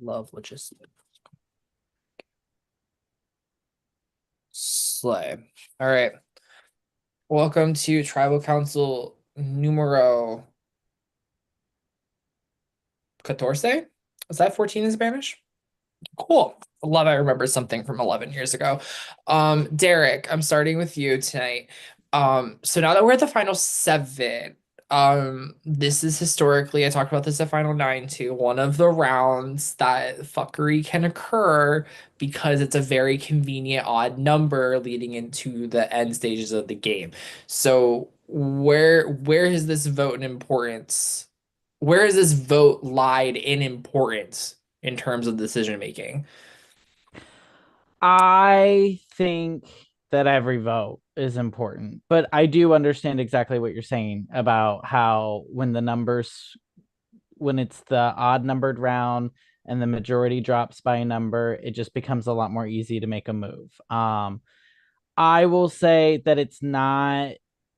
Love logistics. Slay. All right. Welcome to Tribal Council numero 14. Is that 14 in Spanish? Cool. Love, I remember something from 11 years ago. Derek, I'm starting with you tonight. So now that we're at the final 7, this is historically, I talked about this at final 9 too, one of the rounds that fuckery can occur because it's a very convenient odd number leading into the end stages of the game. So where is this vote in importance? Where is this vote lied in importance in terms of decision making? I think that every vote is important, but I do understand exactly what you're saying about how when it's the odd numbered round and the majority drops by a number, it just becomes a lot more easy to make a move. I will say that it's not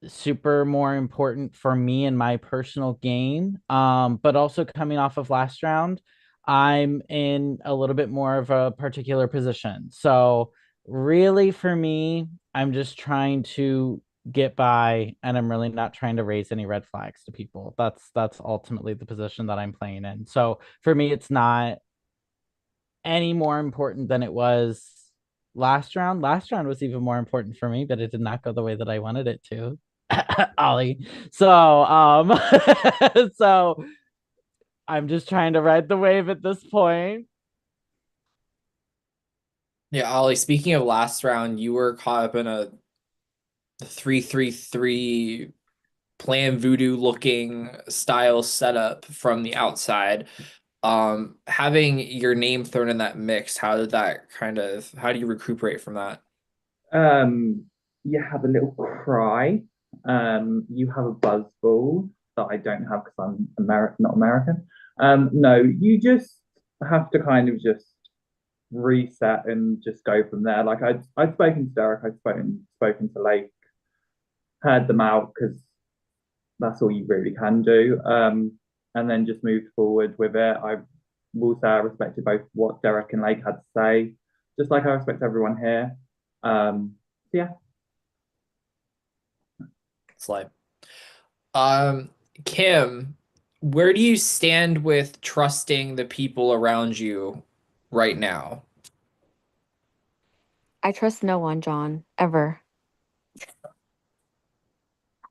super more important for me in my personal game. But also coming off of last round, I'm in a little bit more of a particular position. So really for me, I'm just trying to get by and I'm really not trying to raise any red flags to people. That's ultimately the position that I'm playing in. So for me, it's not any more important than it was last round. Last round was even more important for me, but it did not go the way that I wanted it to. Ollie. So I'm just trying to ride the wave at this point. Yeah, Ollie, speaking of last round, you were caught up in a 3-3-3 plan voodoo looking style setup from the outside. Having your name thrown in that mix, how do you recuperate from that? Um, you have a little cry. You have a buzzball that I don't have because I'm not American. No, you just have to kind of just reset and just go from there. Like I'd spoken to Derek, I'd spoken to Lake, heard them out because that's all you really can do. And then just moved forward with it. I will say I respected both what Derek and Lake had to say, just like I respect everyone here. Yeah. Slide. Um, Kim, where do you stand with trusting the people around you right now? I trust no one, John, ever.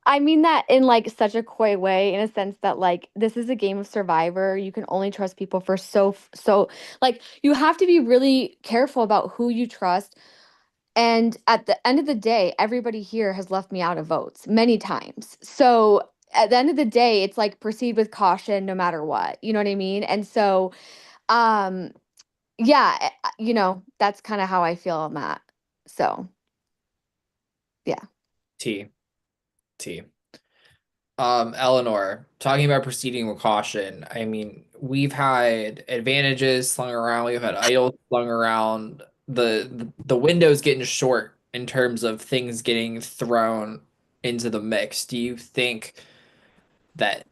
I mean that in like such a coy way, in a sense that like this is a game of Survivor. You can only trust people for so like you have to be really careful about who you trust. And at the end of the day, everybody here has left me out of votes many times. So at the end of the day, it's like proceed with caution no matter what. You know what I mean? And so um yeah, that's kind of how I feel on that. So, yeah. T. T. Eleanor, talking about proceeding with caution. I mean, we've had advantages slung around, we've had idols slung around. The window's getting short in terms of things getting thrown into the mix. Do you think that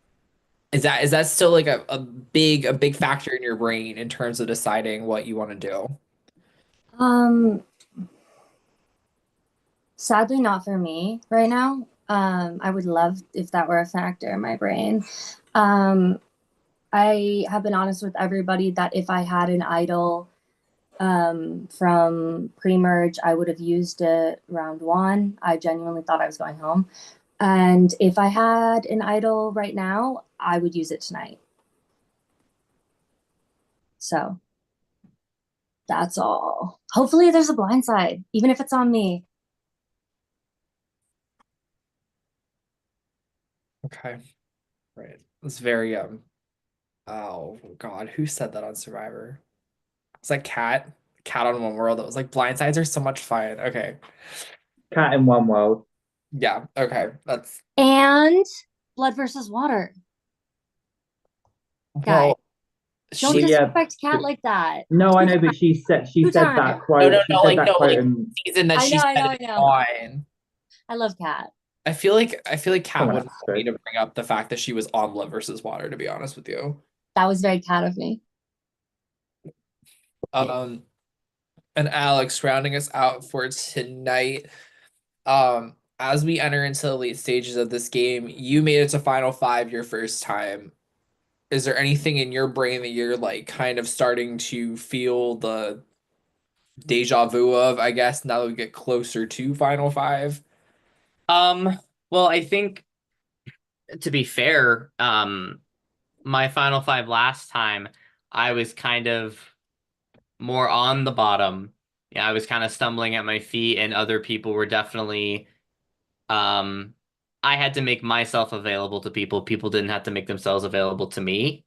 is that still like a big factor in your brain in terms of deciding what you want to do? Um, Sadly, not for me right now. I would love if that were a factor in my brain. Um, I have been honest with everybody that if I had an idol from pre-merge, I would have used it round one. I genuinely thought I was going home. And if I had an idol right now, I would use it tonight. So that's all. Hopefully there's a blind side, even if it's on me. Okay. Right. It's very oh God, who said that on Survivor? It's like Cat on One World. It was like blindsides are so much fun. Okay. Cat in one world. Yeah, okay. That's And blood versus water. Guys, well don't Well, she yeah. disrespect Cat like that. No, I Two know, but times. she Two said that times. quote. She said that no, quote, like and season that I she know, I said know, I it know. on. I love Cat. I feel like come Cat on, wouldn't that's want me true. to bring up the fact that she was on Love versus Water, to be honest with you. That was very Cat of me. Um, and Alex, rounding us out for tonight. As we enter into the late stages of this game, you made it to Final Five your first time. Is there anything in your brain that you're like kind of starting to feel the deja vu of, I guess, now that we get closer to Final Five? Um, well, I think to be fair, my final five last time, I was kind of more on the bottom. Yeah, I was kind of stumbling at my feet, and other people were definitely, um, I had to make myself available to people. People didn't have to make themselves available to me,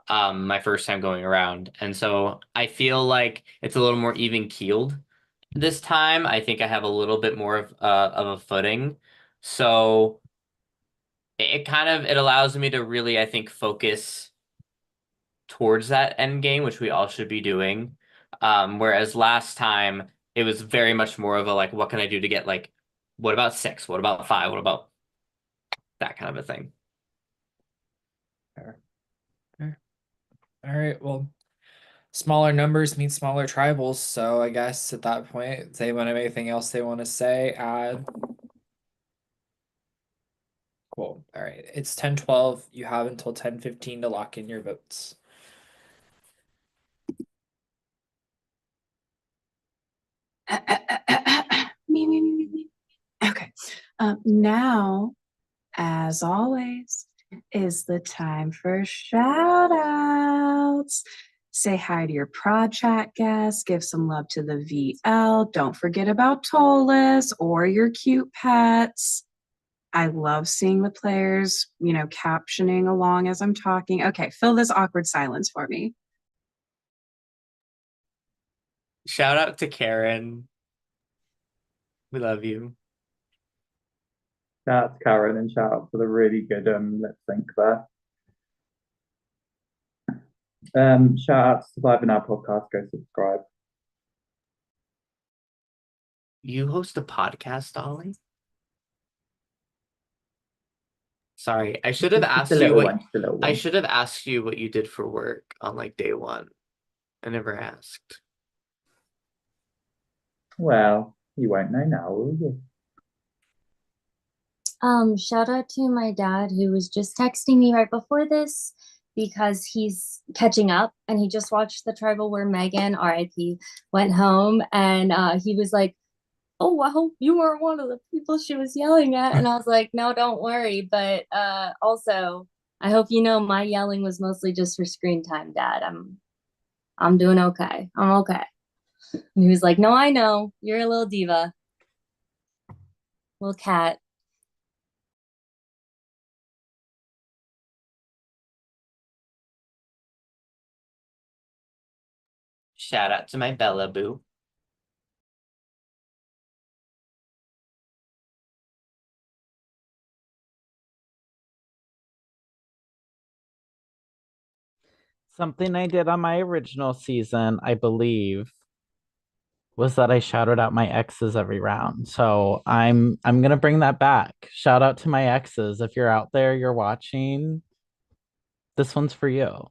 my first time going around. And so I feel like it's a little more even keeled this time. I think I have a little bit more of a footing. So it kind of it allows me to really, I think, focus towards that end game, which we all should be doing. Whereas last time it was very much more of a like, what can I do to get like, what about six? What about five? What about that kind of a thing? Fair. Fair. All right, well, smaller numbers mean smaller tribals, so I guess at that point, does anyone have anything else they want to say? Add? Cool. All right. It's 10:12. You have until 10:15 to lock in your votes. Me. Okay. Now, as always, is the time for shout outs. Say hi to your prod chat guests, give some love to the VL. Don't forget about Tolis or your cute pets. I love seeing the players, captioning along as I'm talking. Okay, fill this awkward silence for me. Shout out to Karen. We love you. Shout out to Karen and shout out for the really good lip sync there. Shout out to Surviving Our Podcast. Go subscribe. You host a podcast, Ollie? Sorry, I should have Just asked a you little what one, just a little I one. should have asked you what you did for work on like day one. I never asked. Well, you won't know now, will you? Shout out to my dad who was just texting me right before this because he's catching up and he just watched the tribal where Megan, RIP, went home and he was like, "Oh, I hope you weren't one of the people she was yelling at." And I was like, "No, don't worry." But also, I hope you know my yelling was mostly just for screen time, Dad. I'm doing okay. I'm okay. And he was like, "No, I know. You're a little diva. Little cat." Shout out to my Bella Boo. Something I did on my original season, I believe, was that I shouted out my exes every round. So I'm gonna bring that back. Shout out to my exes. If you're out there, you're watching, this one's for you.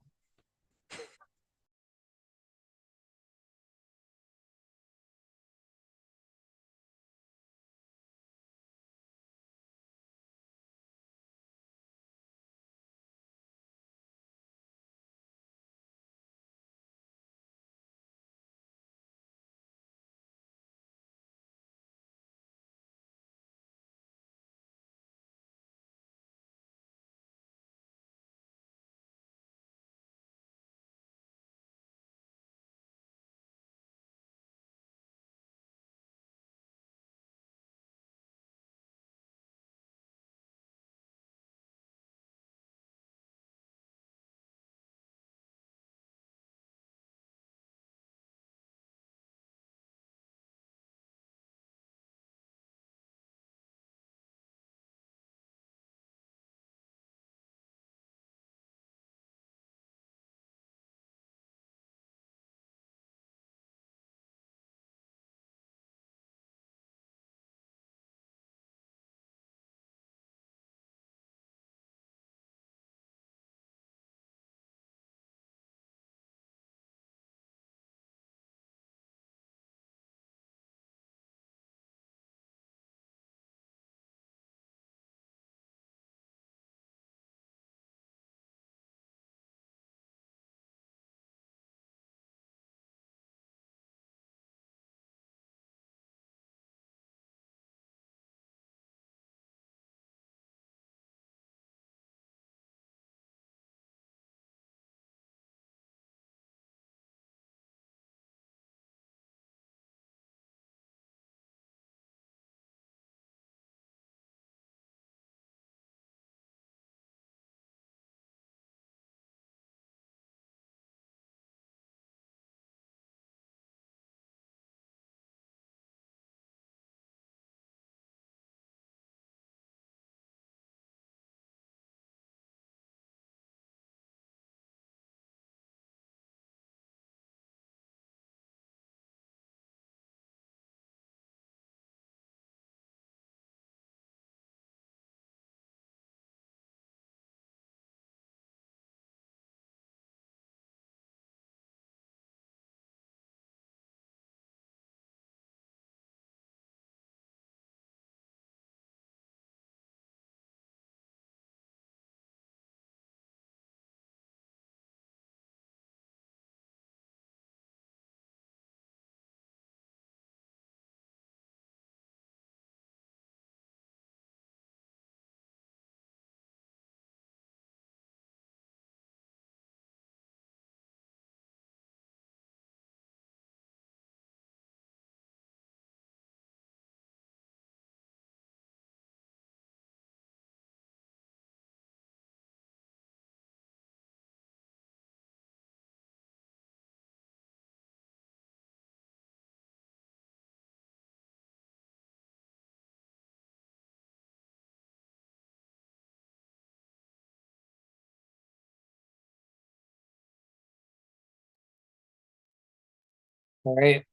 All right.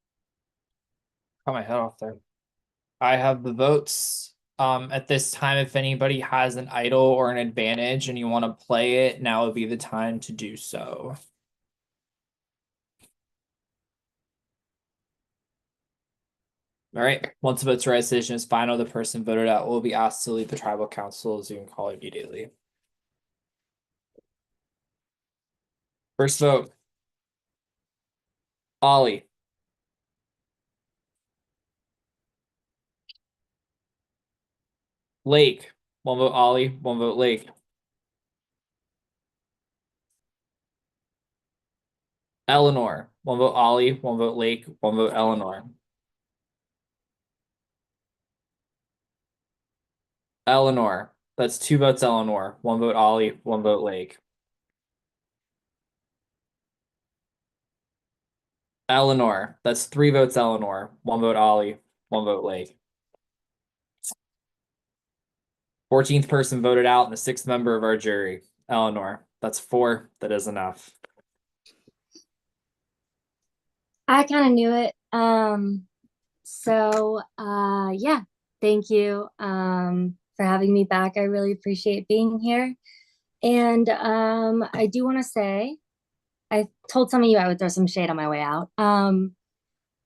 Cut my head off there. I have the votes. At this time, if anybody has an idol or an advantage and you want to play it, now would be the time to do so. All right. Once the votes for decision is final, the person voted out will be asked to leave the tribal council Zoom call immediately. First vote. Ollie. Lake. One vote Ollie, one vote Lake. Eleanor. One vote Ollie, one vote Lake, one vote Eleanor. Eleanor. That's 2 votes Eleanor, 1 vote Ollie, 1 vote Lake. Eleanor. That's 3 votes Eleanor, 1 vote Ollie, 1 vote Lake. 14th person voted out and the 6th member of our jury, Eleanor. That's 4. That is enough. I kind of knew it. Yeah, thank you for having me back. I really appreciate being here. And I do want to say, I told some of you I would throw some shade on my way out. No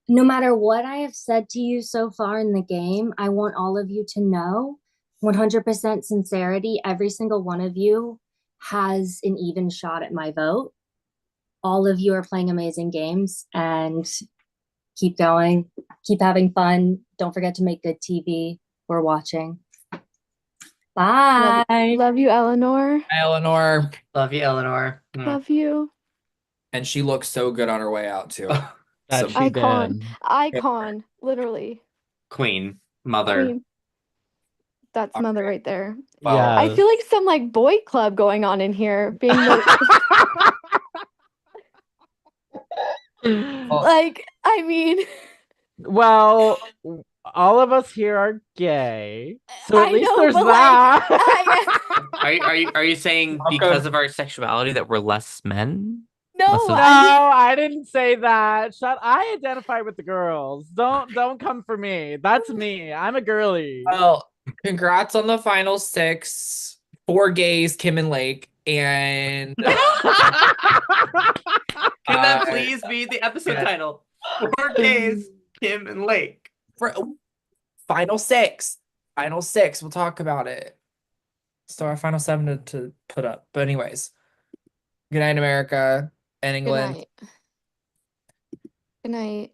matter what I have said to you so far in the game, I want all of you to know 100% sincerity. Every single one of you has an even shot at my vote. All of you are playing amazing games, and keep going, keep having fun. Don't forget to make good TV. We're watching. Bye. Love you, Eleanor. Eleanor. Love you, Eleanor. Love you. And she looks so good on her way out too. That So she Icon. did. Icon. Literally. Queen, mother. Queen. That's mother right there. Wow. I feel like some like boy club going on in here, being the like, I mean, Well, all of us here are gay, so at I least know, there's but, like, that. Are you saying because of our sexuality that we're less men? no, Listen. No, I didn't say that. I identify with the girls. Don't come for me. That's me. I'm a girly. Well, congrats on the final 6. 4 gays, Kim and Lake. And Can that please be the episode title? 4 gays, Kim and Lake. for final 6. Final 6. We'll talk about it. So our final 7 to put up. But anyways. Good night, America and good England. night. Good night.